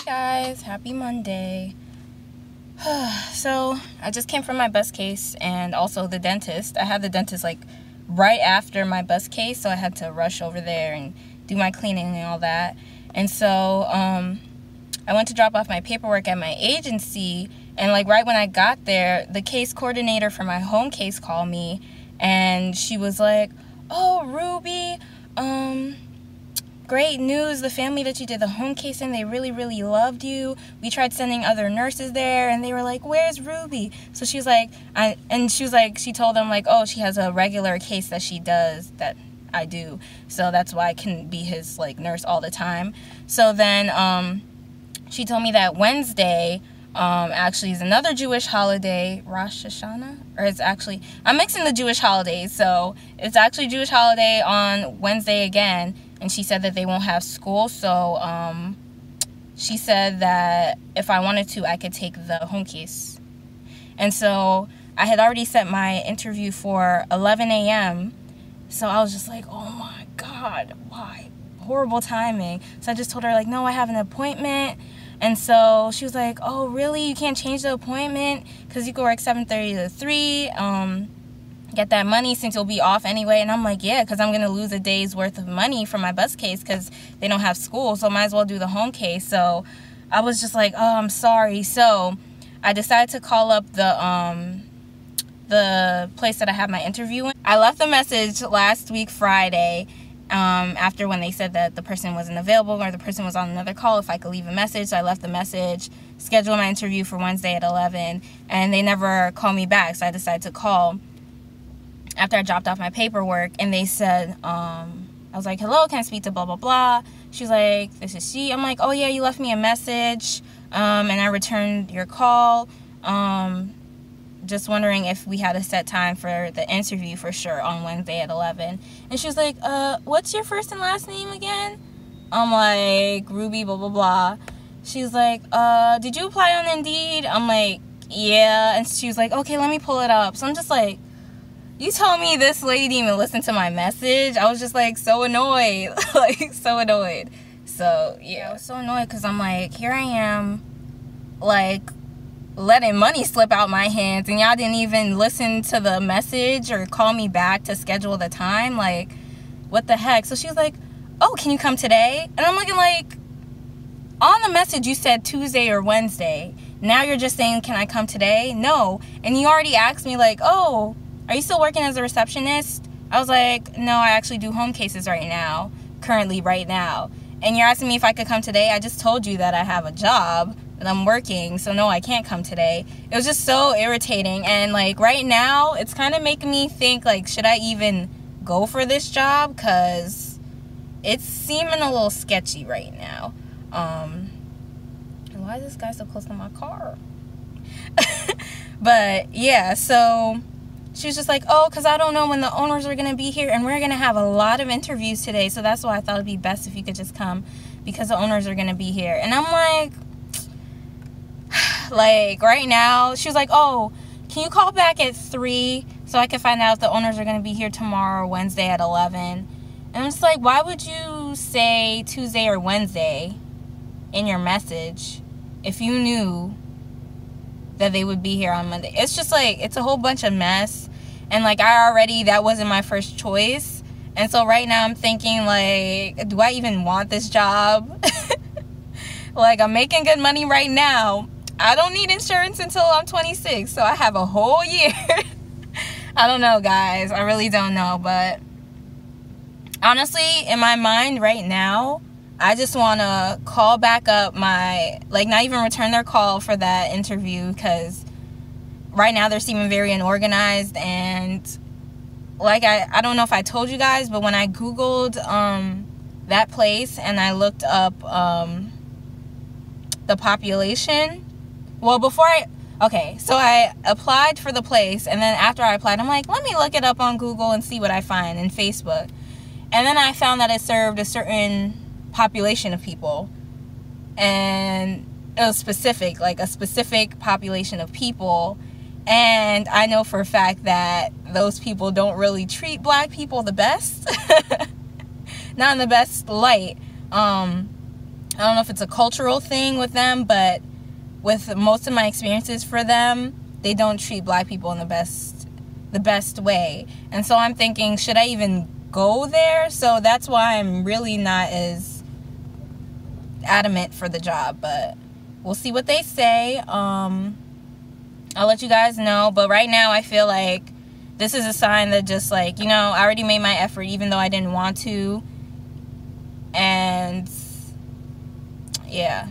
Guys, happy Monday. So I just came from my bus case and also the dentist. I had the dentist like right after my bus case, so I had to rush over there and do my cleaning and all that. And so I went to drop off my paperwork at my agency, and like right when I got there, the case coordinator for my home case called me, and she was like, "Oh, Ruby, great news, the family that you did the home case in, they really loved you. We tried sending other nurses there and they were like, where's Ruby?" So she was like, she told them like, oh, she has a regular case that she does that I do, so that's why I can be his like nurse all the time. So then she told me that Wednesday actually is another Jewish holiday, Rosh Hashanah, or it's actually, I'm mixing the Jewish holidays, so it's actually Jewish holiday on Wednesday again. And she said that they won't have school, so she said that if I wanted to, I could take the home case. And so I had already set my interview for 11 a.m., so I was just like, oh my God, why? Horrible timing. So I just told her, like, no, I have an appointment. And so she was like, oh, really? You can't change the appointment? Because you can work 7:30 to 3. Get that money since you'll be off anyway. And I'm like, yeah, because I'm going to lose a day's worth of money for my bus case because they don't have school, so might as well do the home case. So I was just like, oh, I'm sorry. So I decided to call up the place that I have my interview in. I left a message last week Friday after when they said that the person wasn't available or the person was on another call, if I could leave a message. So I left the message, scheduled my interview for Wednesday at 11, and they never called me back, so I decided to call after I dropped off my paperwork, and they said, I was like, hello, can I speak to blah, blah, blah? She's like, this is she. I'm like, oh, yeah, you left me a message, and I returned your call. Just wondering if we had a set time for the interview for sure on Wednesday at 11. And she was like, what's your first and last name again? I'm like, Ruby, blah, blah, blah. She was like, did you apply on Indeed? I'm like, yeah. And she was like, okay, let me pull it up. So I'm just like, you told me this lady didn't even listen to my message. I was just like so annoyed, like so annoyed. So yeah, I was so annoyed because I'm like, here I am, like letting money slip out my hands, and y'all didn't even listen to the message or call me back to schedule the time. Like, what the heck? So she was like, oh, can you come today? And I'm looking like, on the message you said Tuesday or Wednesday. Now you're just saying, can I come today? No. And you already asked me like, oh, are you still working as a receptionist? I was like, no, I actually do home cases right now, currently right now. And you're asking me if I could come today? I just told you that I have a job and I'm working, so no, I can't come today. It was just so irritating, and like right now, it's kind of making me think like, should I even go for this job? Because it's seeming a little sketchy right now. Why is this guy so close to my car? But yeah, so she was just like, oh, because I don't know when the owners are going to be here, and we're going to have a lot of interviews today, so that's why I thought it'd be best if you could just come because the owners are going to be here. And I'm like right now, she was like, oh, can you call back at 3 so I can find out if the owners are going to be here tomorrow or Wednesday at 11? And I'm just like, why would you say Tuesday or Wednesday in your message if you knew that they would be here on Monday? It's just like, it's a whole bunch of mess, and like that wasn't my first choice, and so right now I'm thinking like, do I even want this job? Like, I'm making good money right now. I don't need insurance until I'm 26, so I have a whole year. I don't know, guys, I really don't know, but honestly, in my mind right now, I just want to call back up not even return their call for that interview, because right now they're seeming very unorganized. And like, I don't know if I told you guys, but when I Googled that place and I looked up the population, well, so I applied for the place, and then after I applied, I'm like, let me look it up on Google and see what I find in Facebook. And then I found that it served a certain population of people, and it was specific, like a specific population of people, and I know for a fact that those people don't really treat black people the best. Not in the best light. I don't know if it's a cultural thing with them, but with most of my experiences for them, they don't treat black people in the best way. And so I'm thinking, should I even go there? So that's why I'm really not as adamant for the job, but we'll see what they say. I'll let you guys know, but right now I feel like this is a sign that just like, you know, I already made my effort even though I didn't want to. And yeah,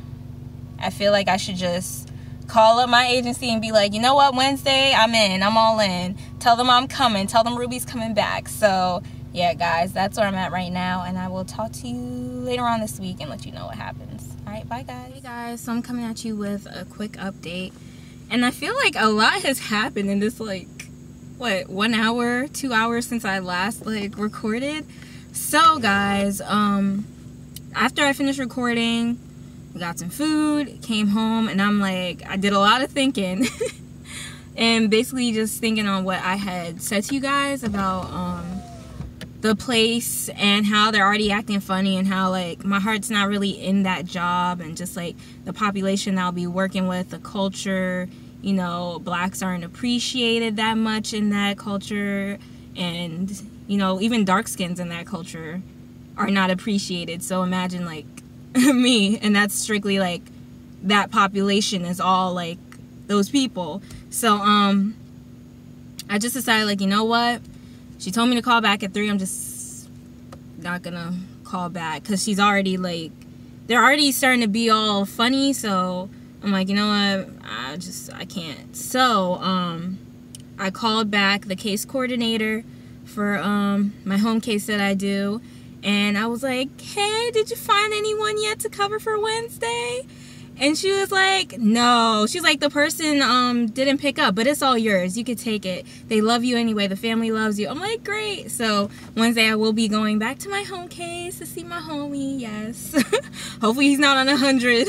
I feel like I should just call up my agency and be like, you know what, Wednesday, I'm in. I'm all in. Tell them I'm coming. Tell them Ruby's coming back. So, yeah, guys, that's where I'm at right now. And I will talk to you later on this week and let you know what happens. All right, bye, guys. Hey, guys, so I'm coming at you with a quick update. And I feel like a lot has happened in this, like, what, 1 hour, 2 hours since I last, like, recorded. So, guys, after I finished recording, we got some food, came home, and I'm like, I did a lot of thinking. And basically just thinking on what I had said to you guys about the place and how they're already acting funny and how, like, my heart's not really in that job and just, like, the population that I'll be working with, the culture, you know, blacks aren't appreciated that much in that culture, and, you know, even dark skins in that culture are not appreciated. So imagine, like, me, and that's strictly like that population is all like those people. So I just decided, like, you know what, she told me to call back at 3. I'm just not gonna call back because she's already like, they're already starting to be all funny. So I'm like, you know what, I can't. So I called back the case coordinator for my home case that I do. And I was like, hey, did you find anyone yet to cover for Wednesday? And she was like, no. She's like, the person didn't pick up, but it's all yours. You could take it. They love you anyway. The family loves you. I'm like, great. So Wednesday I will be going back to my home case to see my homie. Yes. Hopefully he's not on 100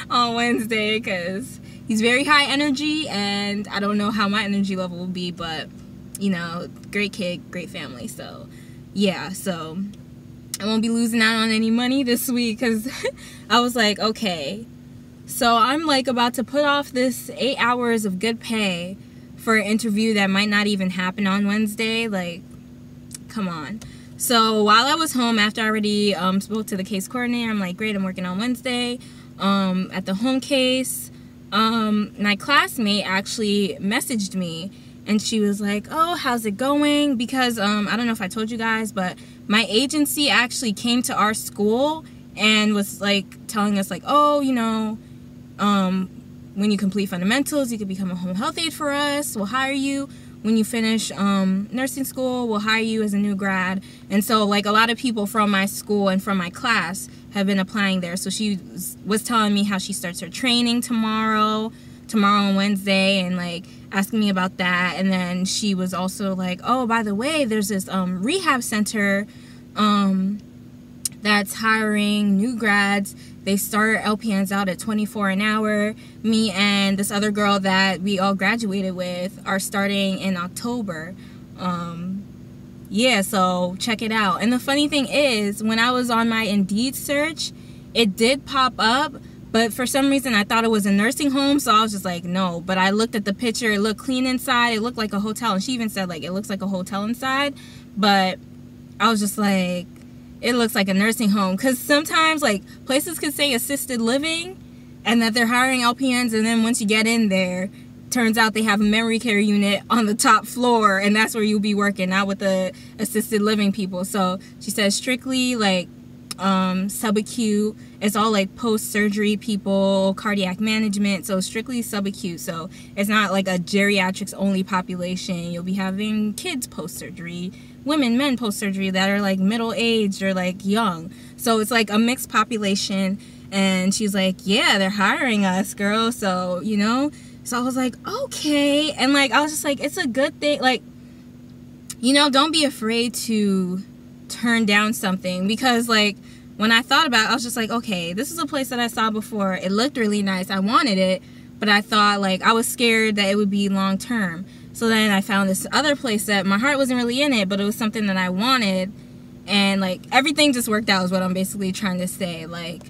on Wednesday because he's very high energy. And I don't know how my energy level will be, but, you know, great kid, great family. So yeah, so I won't be losing out on any money this week because I was like, okay, so I'm like about to put off this 8 hours of good pay for an interview that might not even happen on Wednesday. Like, come on. So while I was home, after I already spoke to the case coordinator, I'm like, great, I'm working on Wednesday at the home case. My classmate actually messaged me. And she was like, oh, how's it going? Because I don't know if I told you guys, but my agency actually came to our school and was like telling us like, oh, you know, when you complete fundamentals, you could become a home health aide for us. We'll hire you. When you finish nursing school, we'll hire you as a new grad. And so like a lot of people from my school and from my class have been applying there. So she was telling me how she starts her training tomorrow on Wednesday, and like asking me about that. And then she was also like, oh, by the way, there's this rehab center that's hiring new grads. They start LPNs out at $24 an hour. Me and this other girl that we all graduated with are starting in October. Yeah, so check it out. And the funny thing is, when I was on my Indeed search, it did pop up, but for some reason, I thought it was a nursing home, so I was just like, no. But I looked at the picture. It looked clean inside. It looked like a hotel. And she even said, like, it looks like a hotel inside. But I was just like, it looks like a nursing home. Because sometimes, like, places could say assisted living and that they're hiring LPNs. And then once you get in there, turns out they have a memory care unit on the top floor. And that's where you'll be working, not with the assisted living people. So she said strictly, like, subacute. It's all like post-surgery people, cardiac management, so strictly subacute. So it's not like a geriatrics only population. You'll be having kids post-surgery, women, men post-surgery that are like middle-aged or like young. So it's like a mixed population. And she's like, yeah, they're hiring us, girl. So, you know, so I was like, okay. And like, I was just like, it's a good thing. Like, you know, don't be afraid to turn down something, because like when I thought about it, I was just like, okay, this is a place that I saw before. It looked really nice. I wanted it, but I thought like I was scared that it would be long term. So then I found this other place that my heart wasn't really in it, but it was something that I wanted, and like everything just worked out is what I'm basically trying to say. Like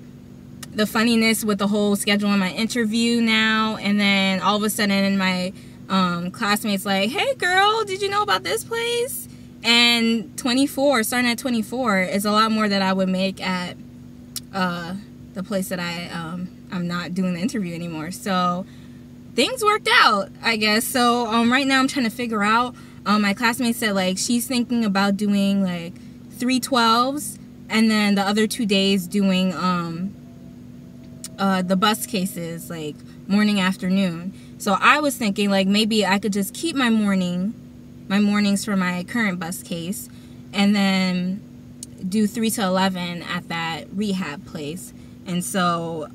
the funniness with the whole scheduling my interview now, and then all of a sudden my classmates like, hey girl, did you know about this place? And 24, starting at 24 is a lot more that I would make at the place that I'm not doing the interview anymore. So things worked out, I guess. So right now I'm trying to figure out, my classmate said like she's thinking about doing like 312s, and then the other 2 days doing the bus cases, like morning, afternoon. So I was thinking like maybe I could just keep my mornings for my current bus case, and then do 3 to 11 at that rehab place. And so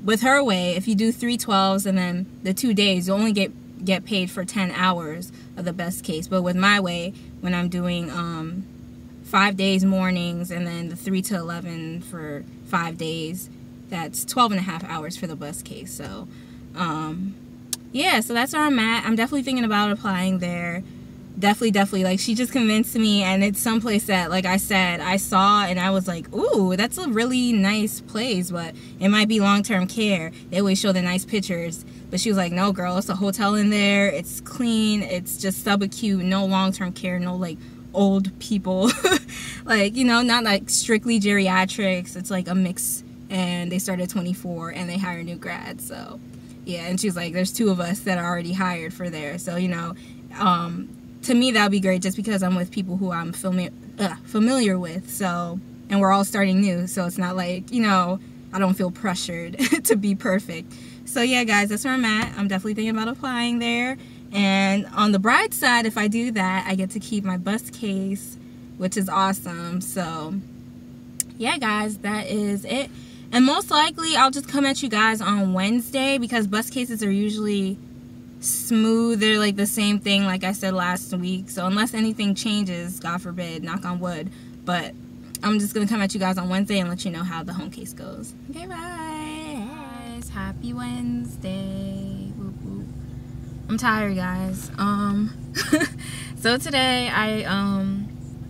with her way, if you do 312s and then the 2 days, you only get paid for 10 hours of the best case. But with my way, when I'm doing 5 days mornings and then the 3 to 11 for 5 days, that's 12.5 hours for the bus case. So yeah, so that's where I'm at. I'm definitely thinking about applying there. Definitely, like, she just convinced me, and it's someplace that, like I said, I saw and I was like, ooh, that's a really nice place, but it might be long-term care. They always show the nice pictures, but she was like, no girl, it's a hotel in there, it's clean, it's just subacute, no long-term care, no like old people, like, you know, not like strictly geriatrics. It's like a mix, and they start at 24 and they hire new grads. So yeah, and she was like, there's 2 of us that are already hired for there, so you know, to me that would be great, just because I'm with people who I'm familiar with, so, and we're all starting new, so it's not like, you know, I don't feel pressured to be perfect. So yeah guys, that's where I'm at. I'm definitely thinking about applying there, and on the bright side, if I do that, I get to keep my bus case, which is awesome. So yeah guys, that is it, and most likely I'll just come at you guys on Wednesday, because bus cases are usually smooth. They're like the same thing like I said last week, so unless anything changes, God forbid, knock on wood, but I'm just gonna come at you guys on Wednesday and let you know how the home case goes. Okay, bye guys, happy Wednesday. Whoop, whoop. I'm tired guys. So today I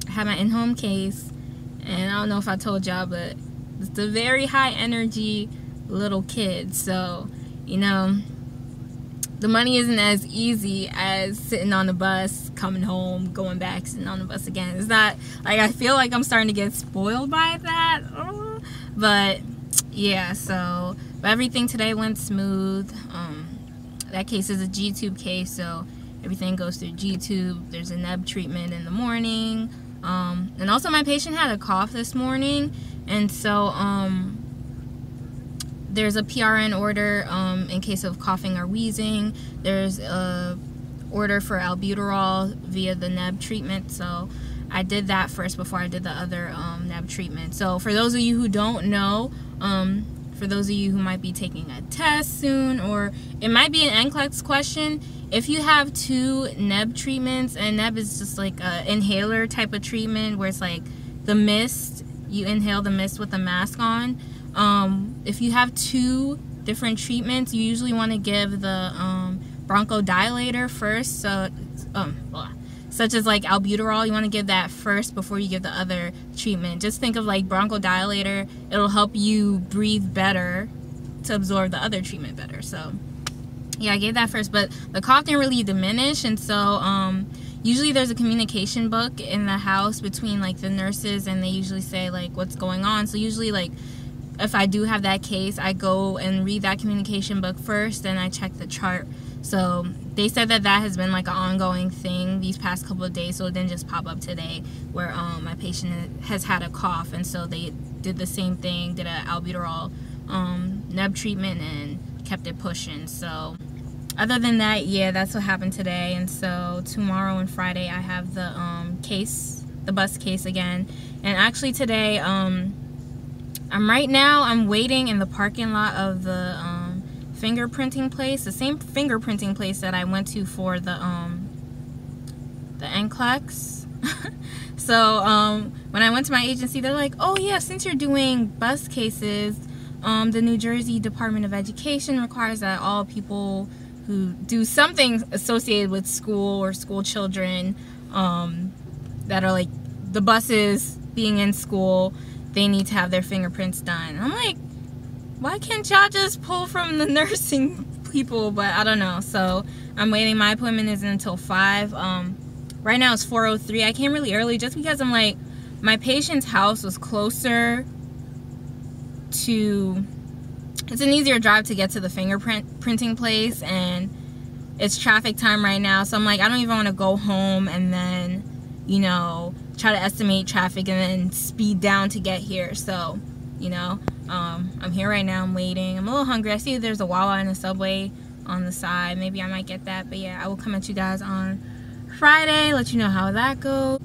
had my in-home case, and I don't know if I told y'all, but it's a very high energy little kid, so you know, the money isn't as easy as sitting on the bus, coming home, going back, sitting on the bus again. It's not, like, I feel like I'm starting to get spoiled by that. But, yeah, so, but everything today went smooth. That case is a G-tube case, so everything goes through G-tube. There's a neb treatment in the morning. And also my patient had a cough this morning, and so, there's a PRN order in case of coughing or wheezing. There's a order for albuterol via the neb treatment. So I did that first before I did the other neb treatment. So for those of you who don't know, for those of you who might be taking a test soon, or it might be an NCLEX question, if you have 2 neb treatments, and neb is just like an inhaler type of treatment where it's like the mist, you inhale the mist with a mask on. If you have 2 different treatments, you usually want to give the bronchodilator first, so such as like albuterol, you want to give that first before you give the other treatment. Just think of like bronchodilator, it'll help you breathe better to absorb the other treatment better. So yeah, I gave that first, but the cough didn't really diminish, and so usually there's a communication book in the house between like the nurses, and they usually say like what's going on. So usually, like, if I do have that case, I go and read that communication book first, and I check the chart. So they said that that has been like an ongoing thing these past couple of days, so it didn't just pop up today where my patient has had a cough, and so they did the same thing, did an albuterol neb treatment and kept it pushing. So other than that, yeah, that's what happened today. And so tomorrow and Friday I have the the bus case again. And actually today I'm waiting in the parking lot of the fingerprinting place, the same fingerprinting place that I went to for the NCLEX. So when I went to my agency, they're like, oh yeah, since you're doing bus cases, the New Jersey Department of Education requires that all people who do something associated with school or school children that are like the buses being in school, they need to have their fingerprints done. I'm like, why can't y'all just pull from the nursing people? But I don't know. So I'm waiting. My appointment isn't until 5. Right now it's 4:03. I came really early just because I'm like, my patient's house was closer to, it's an easier drive to get to the fingerprinting place, and it's traffic time right now. So I'm like, I don't even want to go home and then, you know, try to estimate traffic and then speed down to get here. So, you know, I'm here right now. I'm waiting. I'm a little hungry. I see there's a Wawa and a Subway on the side. Maybe I might get that. But yeah, I will come at you guys on Friday, let you know how that goes.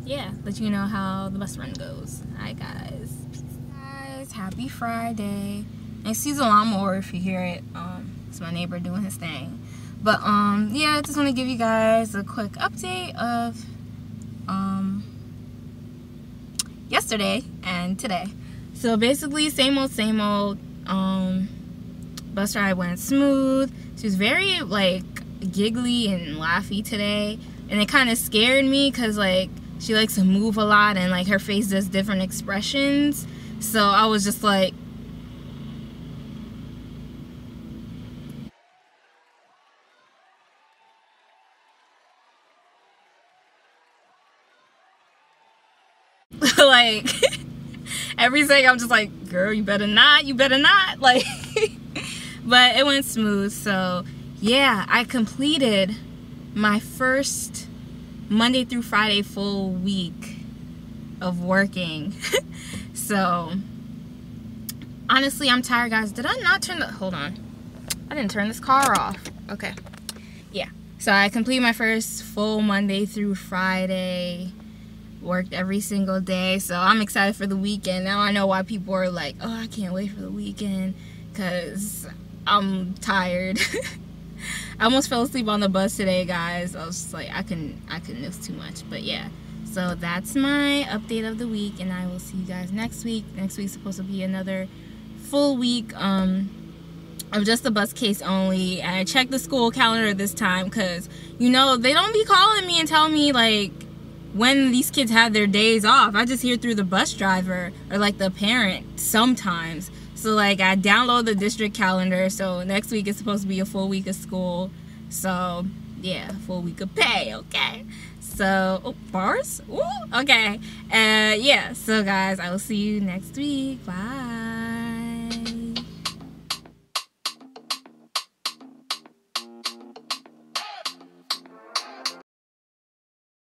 Yeah, let you know how the bus run goes. Alright guys. Peace guys. Happy Friday. And excuse the lawnmower if you hear it. It's my neighbor doing his thing. But yeah, I just want to give you guys a quick update of yesterday and today. So basically same old. Bus ride went smooth. She was very like giggly and laughy today, and it kind of scared me because like she likes to move a lot and like her face does different expressions. So I was just like, like every second I'm just like, girl, you better not, like. But it went smooth. So yeah, I completed my first Monday through Friday full week of working. So honestly, I'm tired guys. Did I not turn the, hold on, I didn't turn this car off. Okay, yeah, so I completed my first full Monday through Friday, worked every single day. So I'm excited for the weekend. Now I know why people are like, oh, I can't wait for the weekend, because I'm tired. I almost fell asleep on the bus today, guys. I was just like, I couldn't miss too much. But yeah, so that's my update of the week, and I will see you guys next week. Next week's supposed to be another full week of just the bus case only. And I checked the school calendar this time because, you know, they don't be calling me and telling me like when these kids have their days off. I just hear through the bus driver or like the parent sometimes. So like I download the district calendar, so next week is supposed to be a full week of school. So yeah, full week of pay, okay? So, oh, bars? Ooh, okay. Yeah, so guys, I will see you next week. Bye.